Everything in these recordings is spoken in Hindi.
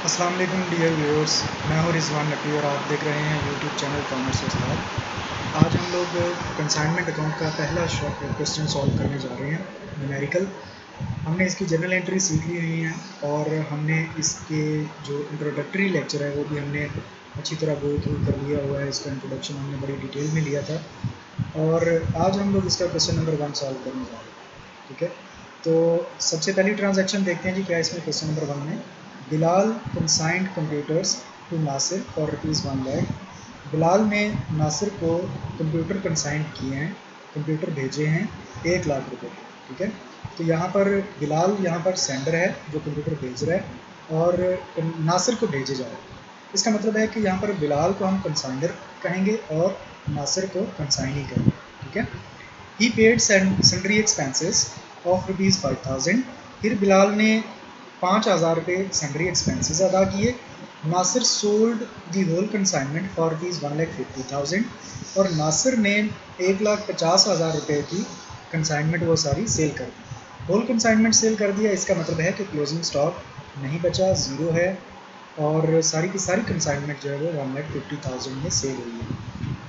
अस्सलाम वालेकुम डियर व्यूअर्स, मैं हूं रिजवान नकवी और आप देख रहे हैं यूट्यूब चैनल कॉमर्स उस्ताद। आज हम लोग कंसाइनमेंट अकाउंट का पहला क्वेश्चन सॉल्व करने जा रहे हैं, न्यूमेरिकल। हमने इसकी जनरल एंट्री सीख ली हुई है और हमने इसके जो इंट्रोडक्टरी लेक्चर है वो भी हमने अच्छी तरह गो थ्रू कर लिया हुआ है। इसका इंट्रोडक्शन हमने बड़ी डिटेल में लिया था और आज हम लोग इसका क्वेश्चन नंबर 1 सॉल्व करने जा रहे हैं। ठीक है, तो सबसे पहली ट्रांजैक्शन देखते हैं जी, क्या इसमें क्वेश्चन नंबर 1 में Bilal consigned computers to Nasir for ₹1 lakh. Bilal ने नासिर को कंप्यूटर कंसाइंड किए हैं, कंप्यूटर भेजे हैं 1 लाख रुपए। ठीक है, तो यहाँ पर बिलाल यहाँ पर सेंडर है जो कंप्यूटर भेज रहा है और नासिर को भेजे जा रहा है। इसका मतलब है कि यहाँ पर बिलाल को हम कंसाइनर कहेंगे और नासिर को कंसाइनी कहेंगे। ठीक है, ही पेड सन्ड्री एक्सपेंसेस ऑफ ₹5000। फिर बिलाल ने 5000 रुपये सन्ड्री एक्सपेंसेस अदा किए। Nasir sold the whole consignment for ₹1,50,000 और नासिर ने 1,50,000 रुपये की कंसाइनमेंट वो सारी सेल कर दी। होल कंसाइनमेंट सेल कर दिया, इसका मतलब है कि क्लोजिंग स्टॉक नहीं बचा, ज़ीरो है और सारी की सारी कंसाइनमेंट जो है वो 1,50,000 में सेल हुई है।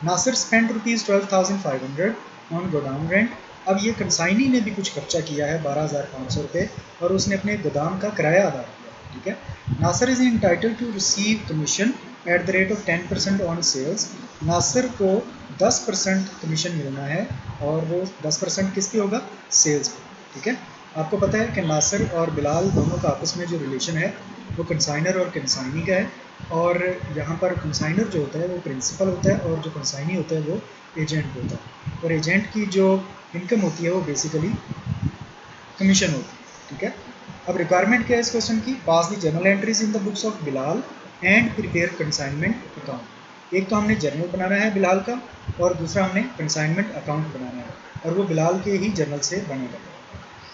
Nasir spend ₹12,500 on godown rent. अब ये कंसाइनी ने भी कुछ खर्चा किया है 12,500 रुपये और उसने अपने गोदाम का किराया अदा किया। ठीक है, Nasir is entitled to receive commission at the rate of 10% on sales. Nasir को 10% कमीशन मिलना है और वो 10% किस पे होगा? सेल्स पे। ठीक है, आपको पता है कि नासिर और बिलाल दोनों का आपस में जो रिलेशन है वो कंसाइनर और कंसाइनी का है और यहाँ पर कंसाइनर जो होता है वो प्रिंसिपल होता है और जो कंसाइनी होता है वो एजेंट होता है और एजेंट की जो इनकम होती है वो बेसिकली कमीशन होती है। ठीक है, अब रिक्वायरमेंट क्या है इस क्वेश्चन की? Pass the journal entries in the books of Bilal and prepare consignment account. एक तो हमने जर्नल बनाना है बिलाल का और दूसरा हमने कंसाइनमेंट अकाउंट बनाना है और वो बिलाल के ही जर्नल से बनेगा।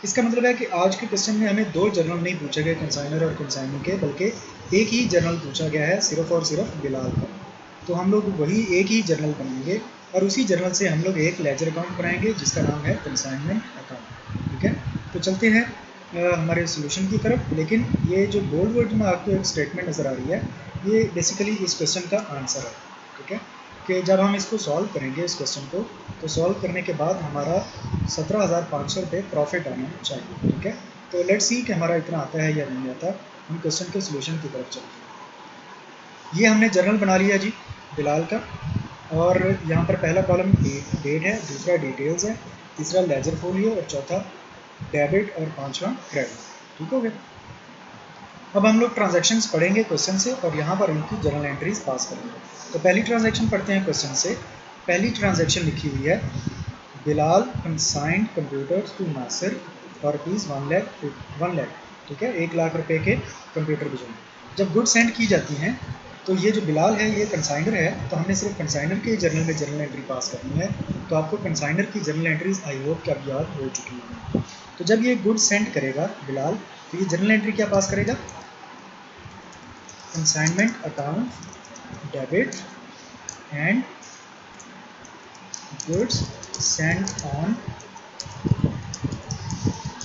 इसका मतलब है कि आज के क्वेश्चन में हमें दो जर्नल नहीं पूछे गए कंसाइनर और कंसाइनी के, बल्कि एक ही जर्नल पूछा गया है सिर्फ और सिर्फ बिलाल का। तो हम लोग वही एक ही जर्नल बनाएंगे और उसी जर्नल से हम लोग एक लेजर अकाउंट बनाएंगे जिसका नाम है कंसाइनमेंट अकाउंट। ठीक है, तो चलते हैं हमारे सोल्यूशन की तरफ। लेकिन ये जो बोल्ड वर्ड में आपको एक स्टेटमेंट नज़र आ रही है ये बेसिकली इस क्वेश्चन का आंसर है। ठीक है, कि जब हम इसको सॉल्व करेंगे इस क्वेश्चन को, तो सॉल्व करने के बाद हमारा 17,500 रुपये प्रॉफिट आना चाहिए। ठीक है, तो लेट्स सी कि हमारा इतना आता है या नहीं आता। हम क्वेश्चन के सोल्यूशन की तरफ चलते हैं। ये हमने जर्नल बना लिया जी बिलाल का और यहाँ पर पहला कॉलम डेट है, दूसरा डिटेल्स है, तीसरा लेजर फोलियो और चौथा डेबिट और पांचवा क्रेडिट। ठीक हो गया। अब हम लोग ट्रांजैक्शंस पढ़ेंगे क्वेश्चन से और यहाँ पर इनकी जर्नल एंट्रीज पास करेंगे। तो पहली ट्रांजैक्शन पढ़ते हैं क्वेश्चन से। पहली ट्रांजैक्शन लिखी हुई है Bilal consigned computers to Nasir for ₹1 lakh. ठीक है, 1 लाख रुपए के कंप्यूटर भिजवाए। जब गुड सेंड की जाती हैं तो ये जो बिलाल है ये कंसाइनर है, तो हमने सिर्फ कंसाइनर के जर्नल में जर्नल एंट्री पास करनी है। तो आपको कंसाइनर की जर्नल एंट्रीज आई होप कि अब याद हो चुकी है। तो जब ये गुड सेंड करेगा बिलाल तो ये जर्नल एंट्री क्या पास करेगा? Consignment account debit and goods send on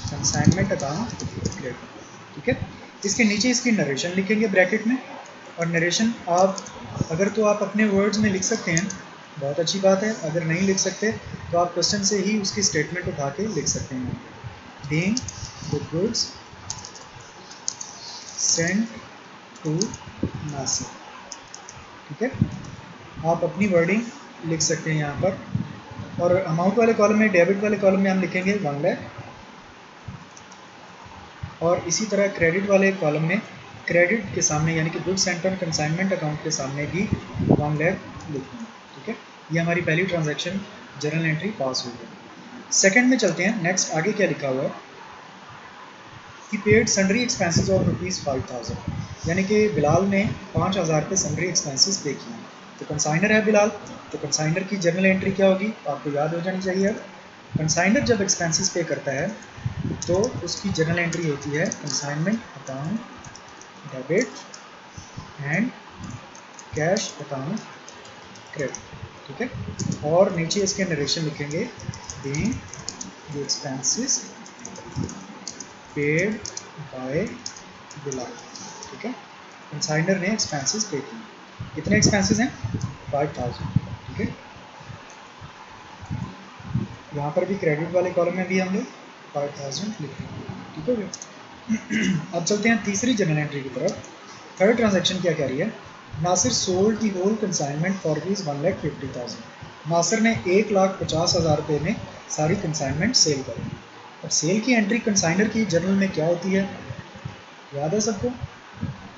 consignment account credit. ठीक है, इसके नीचे इसकी नरेशन लिखेंगे ब्रैकेट में और नरेशन आप अगर तो आप अपने वर्ड्स में लिख सकते हैं, बहुत अच्छी बात है। अगर नहीं लिख सकते तो आप क्वेश्चन से ही उसकी स्टेटमेंट उठा के लिख सकते हैं। Being the goods send to Nasir. ठीक है, आप अपनी वर्डिंग लिख सकते हैं यहाँ पर। और अमाउंट वाले कॉलम में, डेबिट वाले कॉलम में हम लिखेंगे 1 लाख और इसी तरह क्रेडिट वाले कॉलम में क्रेडिट के सामने यानी कि goods Saint on consignment account के सामने भी 1 लाख लिखना। ठीक है, ये हमारी पहली ट्रांजैक्शन जर्नल एंट्री पास हो गई। सेकंड में चलते हैं, नेक्स्ट आगे क्या लिखा हुआ है? ही पेड सन्ड्री एक्सपेंसेस ऑफ ₹5,000, यानी कि बिलाल ने 5,000 रुपये सन्ड्री एक्सपेंसेस पे किए। तो कंसाइनर है बिलाल, तो कंसाइनर की जर्नल एंट्री क्या होगी आपको याद हो जानी चाहिए। अब कंसाइनर जब एक्सपेंसेस पे करता है तो उसकी जर्नल एंट्री होती है consignment account debit and cash account credit. ठीक है, और नीचे इसके नरेशन लिखेंगे being the expenses paid bye Bilal. ठीक है, कंसाइनर ने एक्सपेंसेस पे किए। कितने एक्सपेंसेस हैं? 5000, ठीक है। यहाँ पर भी क्रेडिट वाले कॉलम में भी हम लोग 5000 लिखेंगे, ठीक है। अब चलते हैं तीसरी जर्नल एंट्री की तरफ। थर्ड ट्रांजैक्शन क्या कह रही है? Nasir sold the whole consignment for rupees 1,50,000। Nasir ने 1,50,000 रुपये में सारी कंसाइनमेंट सेल करी। अब सेल की एंट्री कंसाइनर की जर्नल में क्या होती है, याद है सबको?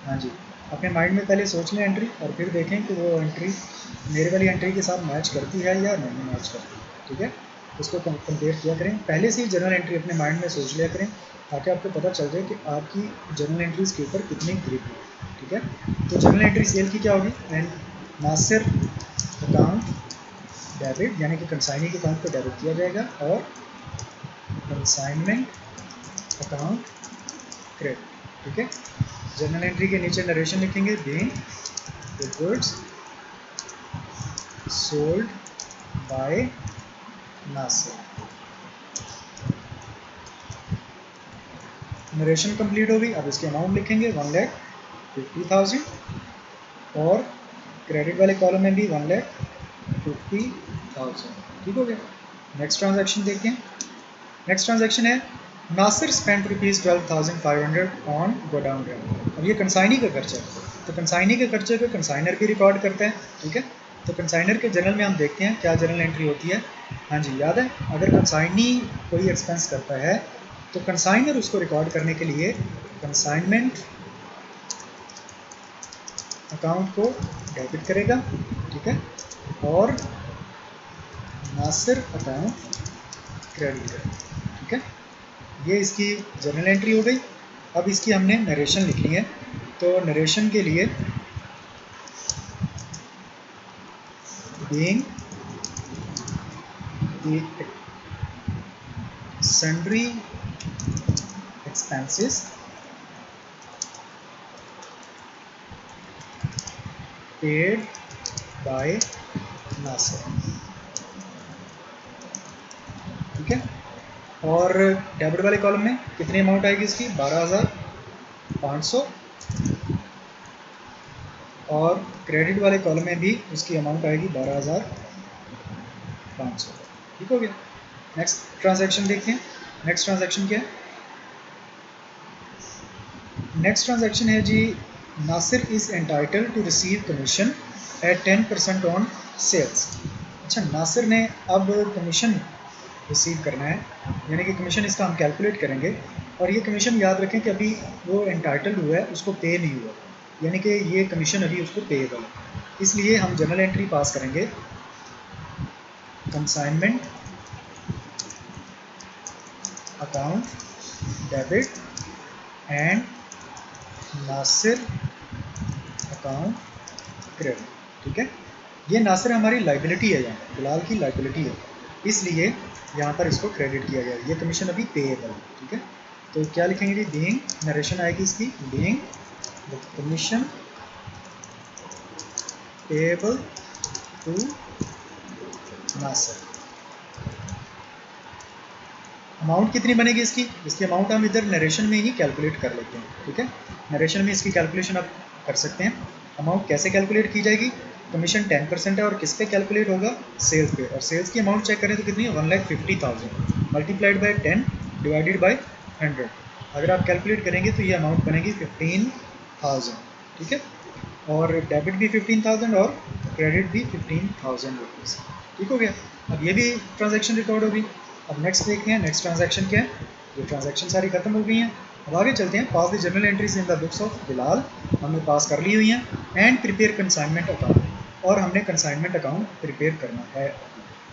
हाँ जी, अपने माइंड में पहले सोच लें एंट्री, और फिर देखें कि वो एंट्री मेरे वाली एंट्री के साथ मैच करती है या नहीं मैच करती, ठीक है। उसको कंपेयर किया करें, पहले से ही जर्नल एंट्री अपने माइंड में सोच लिया करें, ताकि आपको पता चल जाए कि आपकी जर्नल एंट्रीज के ऊपर कितनी ग्रिप है, ठीक है। तो जर्नल एंट्री सेल की क्या होगी? एंड नासिर अकाउंट डेबिट, यानी कि कंसाइनी के अकाउंट पर डेबिट किया जाएगा, और कंसाइनमेंट अकाउंट क्रेडिट, ठीक है। जर्नल एंट्री के नीचे नरेशन लिखेंगे, being the goods sold by Nasir. Narration complete होगी। अब इसकी अमाउंट लिखेंगे 1,50,000, और क्रेडिट वाले कॉलम में भी 1,50,000, ठीक हो गया। नेक्स्ट ट्रांजैक्शन देखते हैं। नेक्स्ट ट्रांजैक्शन है Nasir spent ₹12,500 on godown rent. अब ये कंसाइनी का खर्चा है, तो कंसाइनी के खर्चे को कंसाइनर भी रिकॉर्ड करता है, ठीक है। तो कंसाइनर के जर्नल में हम देखते हैं क्या जर्नल एंट्री होती है। हाँ जी, याद है, अगर कंसाइनी कोई एक्सपेंस करता है तो कंसाइनर उसको रिकॉर्ड करने के लिए कंसाइनमेंट अकाउंट को डेबिट करेगा, ठीक है, और नासिर अकाउंट क्रेडिट करेगा, ठीक है। ये इसकी जर्नल एंट्री हो गई। अब इसकी हमने नरेशन लिखनी है, तो नरेशन के लिए being the sundry expenses paid by Nasir, ठीक है। और डेबिट वाले कॉलम में कितनी अमाउंट आएगी इसकी? 12,500, और क्रेडिट वाले कॉलम में भी उसकी अमाउंट आएगी 12,500, ठीक हो गया। नेक्स्ट ट्रांजैक्शन देखते हैं। नेक्स्ट ट्रांजैक्शन क्या है? नेक्स्ट ट्रांजैक्शन है जी, Nasir is entitled to receive commission at 10% on sales. अच्छा, नासिर ने अब कमीशन रिसीव करना है, यानी कि कमीशन इसका हम कैलकुलेट करेंगे, और ये कमीशन याद रखें कि अभी वो एंटाइटल्ड हुआ है, उसको पे नहीं हुआ, यानी कि ये कमीशन अभी उसको पेएबल है। इसलिए हम जर्नल एंट्री पास करेंगे, consignment account debit and Nasir account credit, ठीक है। ये नासिर हमारी लाइबिलिटी है, यहाँ बिलाल की लाइबिलिटी है, इसलिए यहाँ पर इसको क्रेडिट किया गया। ये कमीशन अभी पेएबल है, ठीक है। तो क्या लिखेंगे जी? बीइंग, नरेशन आएगी इसकी, being the commission payable to Nasir. Amount कितनी बनेगी इसकी? इसकी अमाउंट हम इधर नरेशन में ही कैलकुलेट कर लेते हैं, ठीक है। नरेशन में इसकी कैलकुलेशन आप कर सकते हैं। अमाउंट कैसे कैलकुलेट की जाएगी? कमीशन 10% है, और किस पे कैलकुलेट होगा? सेल्स पे। और सेल्स की अमाउंट चेक करें तो कितनी है? 1,50,000 मल्टीप्लाइड बाई 10 डिवाइडेड बाई 100। अगर आप कैलकुलेट करेंगे तो ये अमाउंट बनेगी 15,000, ठीक है। और डेबिट भी 15,000 और क्रेडिट भी 15,000 रुपीज़, ठीक हो गया। अब ये भी ट्रांजैक्शन रिकॉर्ड होगी। अब नेक्स्ट देखते हैं, नेक्स्ट ट्रांजैक्शन क्या है। ये ट्रांजैक्शन सारी खत्म हो गई हैं। अब आगे चलते हैं। Pass the journal entries in the books of Bilal, हमने पास कर ली हुई हैं। एंड प्रिपेयर कंसाइनमेंट अकाउंट, और हमने कंसाइनमेंट अकाउंट प्रिपेयर करना है,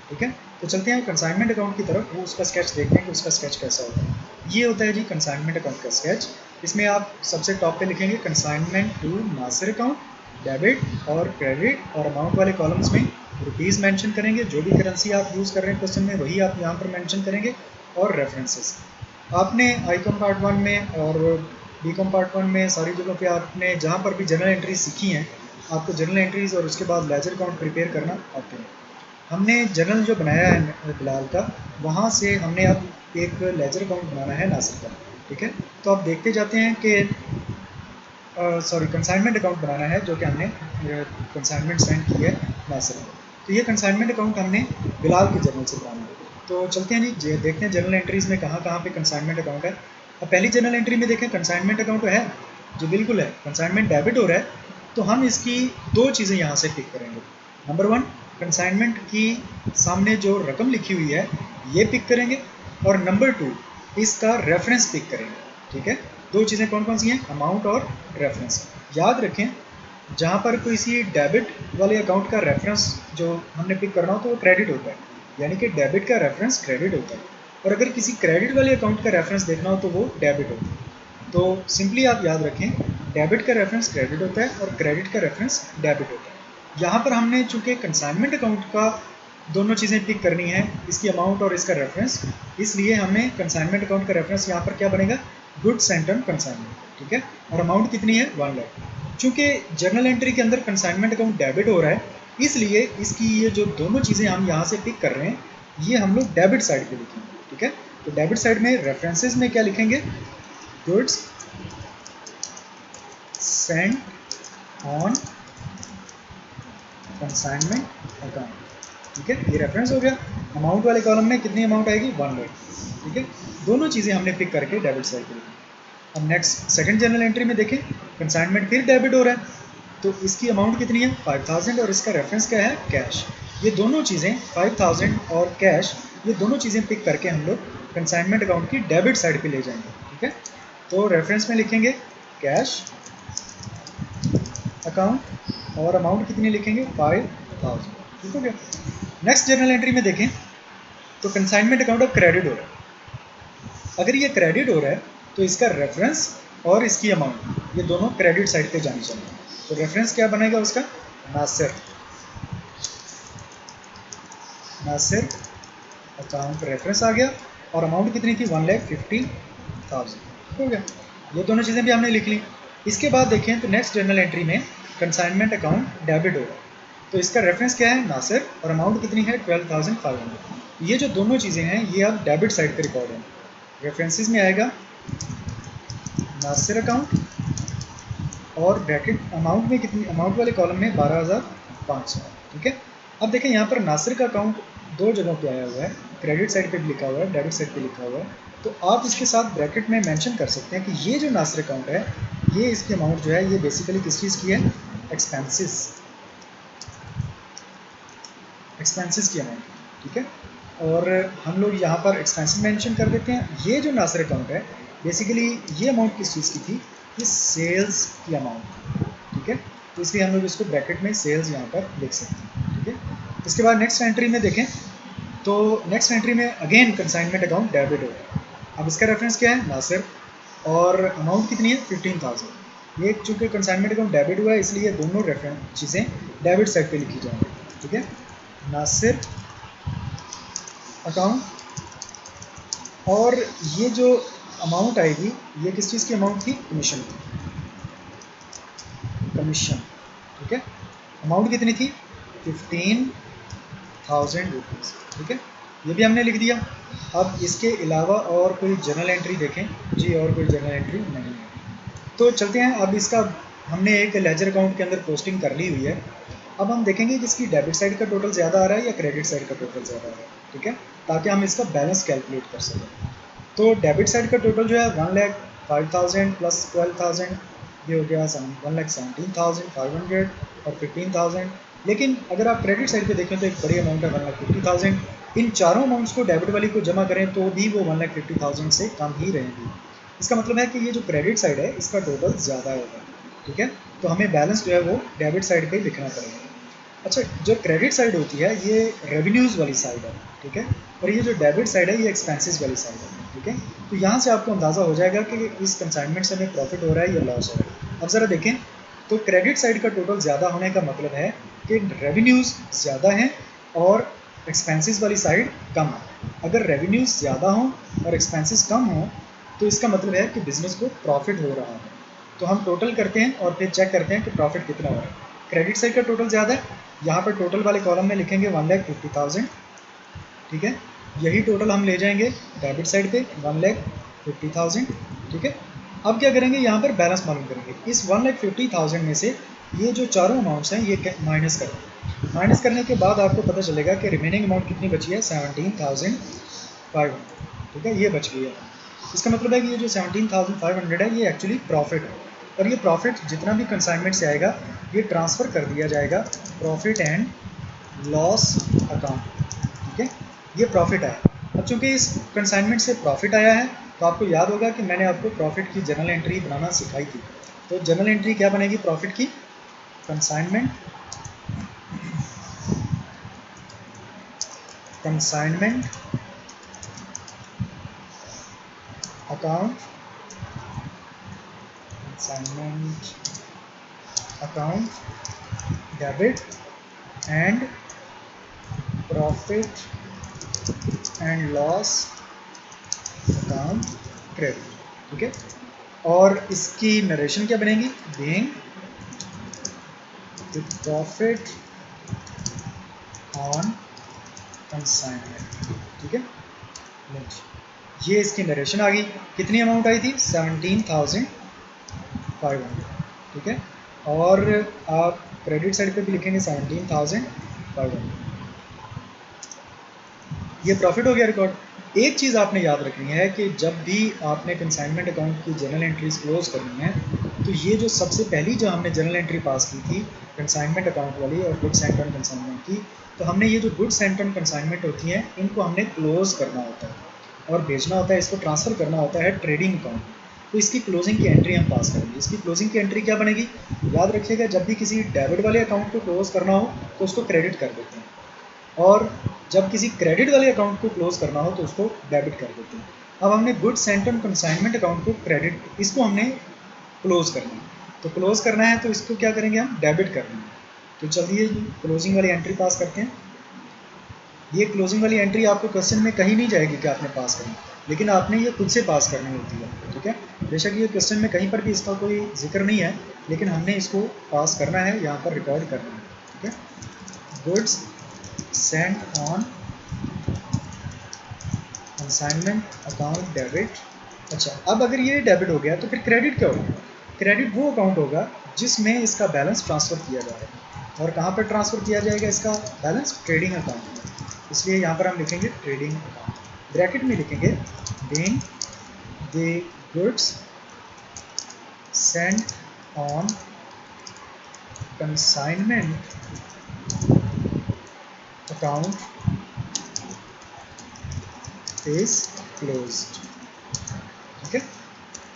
ठीक है। तो चलते हैं कंसाइनमेंट अकाउंट की तरफ, वो उसका स्केच देखते हैं कि उसका स्केच कैसा होता है। ये होता है जी कंसाइनमेंट अकाउंट का स्केच। इसमें आप सबसे टॉप पे लिखेंगे consignment to Nasir account, debit और क्रेडिट, और अमाउंट वाले कॉलम्स में रुपीज़ मेंशन करेंगे। जो भी करेंसी आप यूज़ कर रहे हैं क्वेश्चन में, वही आप यहाँ पर मेंशन करेंगे। और रेफरेंसेस आपने आई कॉम पार्ट 1 में और बी कॉम पार्ट 1 में सारी जगहों पे आपने जहाँ पर भी जर्नल एंट्रीज सीखी हैं, आपको जर्नल एंट्रीज और उसके बाद लेजर अकाउंट प्रिपेयर करना आते हैं। हमने जर्नल जो बनाया है बिलाल का, वहाँ से हमने अब एक लेजर अकाउंट बनाना है नासिर का, ठीक है। तो आप देखते जाते हैं कि सॉरी कंसाइनमेंट अकाउंट बनाना है जो कि हमने कंसाइनमेंट सेंड की है नासिर को। तो ये कंसाइनमेंट अकाउंट हमने बिलाल के जर्नल से बनाना है। तो चलते हैं जी, देखते हैं जर्नल एंट्रीज़ में कहाँ कहाँ पे कंसाइनमेंट अकाउंट है। अब पहली जर्नल एंट्री में देखें कंसाइनमेंट अकाउंट है जो बिल्कुल है, कंसाइनमेंट डेबिट हो रहा है। तो हम इसकी दो चीज़ें यहाँ से पिक करेंगे। नंबर वन, कंसाइनमेंट की सामने जो रकम लिखी हुई है ये पिक करेंगे, और नंबर टू, इसका रेफरेंस पिक करेंगे। ठीक है, दो चीज़ें कौन कौन सी हैं, अमाउंट और रेफरेंस। याद रखें, जहाँ पर किसी डेबिट वाले अकाउंट का रेफरेंस जो हमने पिक करना हो तो वो क्रेडिट होता है, यानी कि डेबिट का रेफरेंस क्रेडिट होता है। और अगर किसी क्रेडिट वाले अकाउंट का रेफरेंस देखना हो तो वो डेबिट होता है। तो सिंपली आप याद रखें, डेबिट का रेफरेंस क्रेडिट होता है और क्रेडिट का रेफरेंस डेबिट होता है। यहाँ पर हमने चूँकि कंसाइनमेंट अकाउंट का दोनों चीज़ें पिक करनी है, इसकी अमाउंट और इसका रेफरेंस, इसलिए हमें कंसाइनमेंट अकाउंट का रेफरेंस यहाँ पर क्या बनेगा, गुड्स एंड टर्म कंसाइनमेंट। ठीक है, और अमाउंट कितनी है, 1 लाख। चूँकि जर्नल एंट्री के अंदर कंसाइनमेंट अकाउंट डेबिट हो रहा है, इसलिए इसकी ये जो दोनों चीज़ें हम यहाँ से पिक कर रहे हैं ये हम लोग डेबिट साइड पे लिखेंगे। ठीक है, तो डेबिट साइड में रेफरेंसेस में क्या लिखेंगे, goods send on consignment account. ठीक है, ये रेफरेंस हो गया। अमाउंट वाले कॉलम में कितनी अमाउंट आएगी, 1 लाख। ठीक है, दोनों चीज़ें हमने पिक करके डेबिट साइड पे लिखी। अब नेक्स्ट सेकंड जर्नल एंट्री में देखें, कंसाइनमेंट फिर डेबिट हो रहा है, तो इसकी अमाउंट कितनी है, 5000, और इसका रेफरेंस क्या है, कैश। ये दोनों चीज़ें 5000 और कैश, ये दोनों चीज़ें पिक करके हम लोग कंसाइनमेंट अकाउंट की डेबिट साइड पे ले जाएंगे। ठीक है, तो रेफरेंस में लिखेंगे कैश अकाउंट और अमाउंट कितनी लिखेंगे, 5000। ठीक हो गया। नेक्स्ट जर्नल एंट्री में देखें तो कंसाइनमेंट अकाउंट अब क्रेडिट हो रहा है। अगर ये क्रेडिट हो रहा है तो इसका रेफरेंस और इसकी अमाउंट ये दोनों क्रेडिट साइड पे जानी चाहिए। तो रेफरेंस क्या बनेगा उसका, नासिर अकाउंट रेफरेंस आ गया, और अमाउंट कितनी थी, 1,50,000। हो गया, ये दोनों चीज़ें भी हमने लिख ली। इसके बाद देखें तो नेक्स्ट जर्नल एंट्री में कंसाइनमेंट अकाउंट डेबिट होगा, तो इसका रेफरेंस क्या है, नासिर, और अमाउंट कितनी है, 12,500। ये जो दोनों चीज़ें हैं ये अब डेबिट साइड पे रिकॉर्ड हैं। रेफरेंसेस में आएगा नासिर अकाउंट, और ब्रैकेट अमाउंट में कितनी, अमाउंट वाले कॉलम में 12,500। ठीक है, अब देखें यहाँ पर नासिर का अकाउंट दो जगहों पे आया हुआ है, क्रेडिट साइड पे भी लिखा हुआ है, डेबिट साइड पे लिखा हुआ है। तो आप इसके साथ ब्रैकेट में मेंशन कर सकते हैं कि ये जो नासिर अकाउंट है ये इसकी अमाउंट जो है ये बेसिकली किस चीज़ की है, एक्सपेंसेस की अमाउंट। ठीक है, और हम लोग यहाँ पर एक्सपेंसेस मेंशन कर देते हैं। ये जो नासिर अकाउंट है बेसिकली ये अमाउंट किस चीज़ की थी, ये सेल्स की अमाउंट। ठीक है, तो इसलिए हम लोग इसको ब्रैकेट में सेल्स यहाँ पर लिख सकते हैं। ठीक है, इसके बाद नेक्स्ट एंट्री में देखें तो नेक्स्ट एंट्री में अगेन कंसाइनमेंट अकाउंट डेबिट हो रहा है। अब इसका रेफरेंस क्या है, नासिर, और अमाउंट कितनी है, 15,000। ये चूँकि कंसाइनमेंट अकाउंट डेबिट हुआ है इसलिए दोनों रेफरेंस चीज़ें डेबिट साइड पे लिखी जाएंगी। ठीक है, नासिर अकाउंट, और ये जो अमाउंट आएगी ये किस चीज़ की अमाउंट थी, कमीशन की, कमीशन। ठीक है, अमाउंट कितनी थी, 15,000 रुपीज़। ठीक है, ये भी हमने लिख दिया। अब इसके अलावा और कोई जर्नल एंट्री देखें जी, और कोई जर्नल एंट्री नहीं है। तो चलते हैं, अब इसका हमने एक लेजर अकाउंट के अंदर पोस्टिंग कर ली हुई है। अब हम देखेंगे कि इसकी डेबिट साइड का टोटल ज़्यादा आ रहा है या क्रेडिट साइड का टोटल ज़्यादा आ रहा है। ठीक है, ताकि हम इसका बैलेंस कैलकुलेट कर सकें। तो डेबिट साइड का टोटल जो है 1,05,000 प्लस 12,000 ये हो गया 1,17,500 और 15,000। लेकिन अगर आप क्रेडिट साइड पे देखें तो एक बड़ी अमाउंट है 1,50,000। इन चारों अमाउंट्स को डेबिट वाली को जमा करें तो भी वो 1,50,000 से कम ही रहेंगी। इसका मतलब है कि ये जो क्रेडिट साइड है इसका टोटल ज़्यादा होगा। ठीक है, तो हमें बैलेंस जो है वो डेबिट साइड पे लिखना पड़ेगा। अच्छा, जो क्रेडिट साइड होती है ये रेवेन्यूज़ वाली साइड है। ठीक है, और ये जो डेबिट साइड है ये एक्सपेंसेस वाली साइड है। ठीक है, तो यहाँ से आपको अंदाज़ा हो जाएगा कि इस कंसाइनमेंट से हमें प्रॉफिट हो रहा है या लॉस हो रहा है। अब ज़रा देखें तो क्रेडिट साइड का टोटल ज़्यादा होने का मतलब है कि रेवेन्यूज़ ज़्यादा हैं और एक्सपेंसेस वाली साइड कम है। अगर रेवेन्यूज़ ज़्यादा हों और एक्सपेंसेस कम हों तो इसका मतलब है कि बिज़नेस को प्रॉफिट हो रहा है। तो हम टोटल करते हैं और फिर चेक करते हैं कि प्रॉफिट कितना हो रहा है। क्रेडिट साइड का टोटल ज़्यादा है, यहाँ पर टोटल वाले कॉलम में लिखेंगे 1,50,000। ठीक है, यही टोटल हम ले जाएंगे डेबिट साइड पे 1,50,000। ठीक है, अब क्या करेंगे, यहाँ पर बैलेंस मालूम करेंगे। इस 1,50,000 में से ये जो चारों अमाउंट्स हैं ये माइनस करेंगे। माइनस करने के बाद आपको पता चलेगा कि रिमेनिंग अमाउंट कितनी बची है, 17,500। ठीक है, ये बच गई है। इसका मतलब है कि ये जो 17,500 है ये एक्चुअली प्रॉफिट है, और ये प्रॉफिट जितना भी कंसाइनमेंट से आएगा ये ट्रांसफ़र कर दिया जाएगा प्रॉफिट एंड लॉस अकाउंट। ठीक है, ये प्रॉफिट आया। अब चूंकि इस कंसाइनमेंट से प्रॉफिट आया है तो आपको याद होगा कि मैंने आपको प्रॉफिट की जर्नल एंट्री बनाना सिखाई थी। तो जर्नल एंट्री क्या बनेगी प्रॉफिट की, consignment account, consignment account debit and profit and loss account credit. ठीक है, और इसकी नरेशन क्या बनेगी, being the profit on consignment. ठीक है, ये इसकी नरेशन आ गई। कितनी अमाउंट आई थी, 17,500। ठीक है, और आप क्रेडिट साइड पे भी लिखेंगे 17,500। ये प्रॉफिट हो गया रिकॉर्ड। एक चीज़ आपने याद रखनी है कि जब भी आपने कंसाइनमेंट अकाउंट की जर्नल एंट्रीज क्लोज करनी है तो ये जो सबसे पहली जो हमने जर्नल एंट्री पास की थी कंसाइनमेंट अकाउंट वाली और गुड्स एंड ऑन कंसाइनमेंट की, तो हमने ये जो गुड्स एंड ऑन कंसाइनमेंट होती हैं इनको हमने क्लोज करना होता है और भेजना होता है, इसको ट्रांसफ़र करना होता है ट्रेडिंग अकाउंट। तो इसकी क्लोजिंग की एंट्री हम पास करेंगे। इसकी क्लोजिंग की एंट्री क्या बनेगी, याद रखिएगा, जब भी किसी डेबिट वाले अकाउंट को क्लोज करना हो तो उसको क्रेडिट कर देते हैं, और जब किसी क्रेडिट वाले अकाउंट को क्लोज करना हो तो उसको डेबिट कर देते हैं। अब हमने goods and on consignment account को क्रेडिट, इसको हमने क्लोज करना है। तो क्लोज करना है तो इसको क्या करेंगे, हम डेबिट करना है। तो चलिए क्लोजिंग वाली एंट्री पास करते हैं। ये क्लोजिंग वाली एंट्री आपको क्वेश्चन में कहीं नहीं जाएगी कि आपने पास करना, लेकिन आपने ये खुद से पास करनी होती है। ठीक है, बेशक ये क्वेश्चन में कहीं पर भी इसका कोई जिक्र नहीं है, लेकिन हमने इसको पास करना है, यहाँ पर रिकॉर्ड करना है। ठीक है, goods Saint on consignment account debit. अच्छा, अब अगर ये डेबिट हो गया तो फिर क्रेडिट क्या होगा, क्रेडिट वो अकाउंट होगा जिसमें इसका बैलेंस ट्रांसफ़र किया जा रहा है। और कहाँ पर ट्रांसफ़र किया जाएगा इसका बैलेंस, ट्रेडिंग अकाउंट में। इसलिए यहाँ पर हम लिखेंगे ट्रेडिंग अकाउंट, ब्रैकेट में लिखेंगे being the goods Saint on consignment account is closed. ठीक है,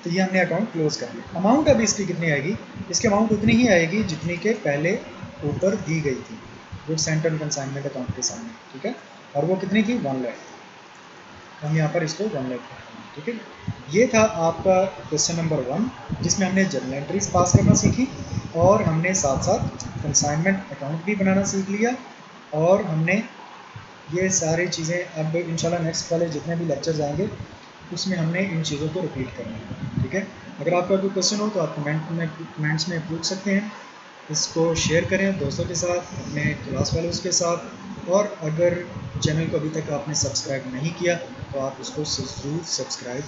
तो ये हमने अकाउंट क्लोज कर लिया। अमाउंट अब इसकी कितनी आएगी, इसकी अमाउंट उतनी ही आएगी जितनी के पहले ऊपर दी गई थी goods and on consignment account के सामने। ठीक है, और वो कितनी थी, 1 लाख। हम यहाँ पर इसको 1 लाख रखते हैं। ठीक है, ये था आपका क्वेश्चन नंबर 1 जिसमें हमने जर्नल एंट्रीज पास करना सीखी और हमने साथ साथ कंसाइनमेंट अकाउंट भी बनाना सीख लिया, और हमने ये सारी चीज़ें अब इंशाल्लाह नेक्स्ट वाले जितने भी लेक्चर्स आएंगे उसमें हमने इन चीज़ों को रिपीट करना है। ठीक है, अगर आपका कोई क्वेश्चन हो तो आप कमेंट्स में पूछ सकते हैं। इसको शेयर करें दोस्तों के साथ, अपने क्लास वालों के साथ, और अगर चैनल को अभी तक आपने सब्सक्राइब नहीं किया तो आप उसको ज़रूर सब्सक्राइब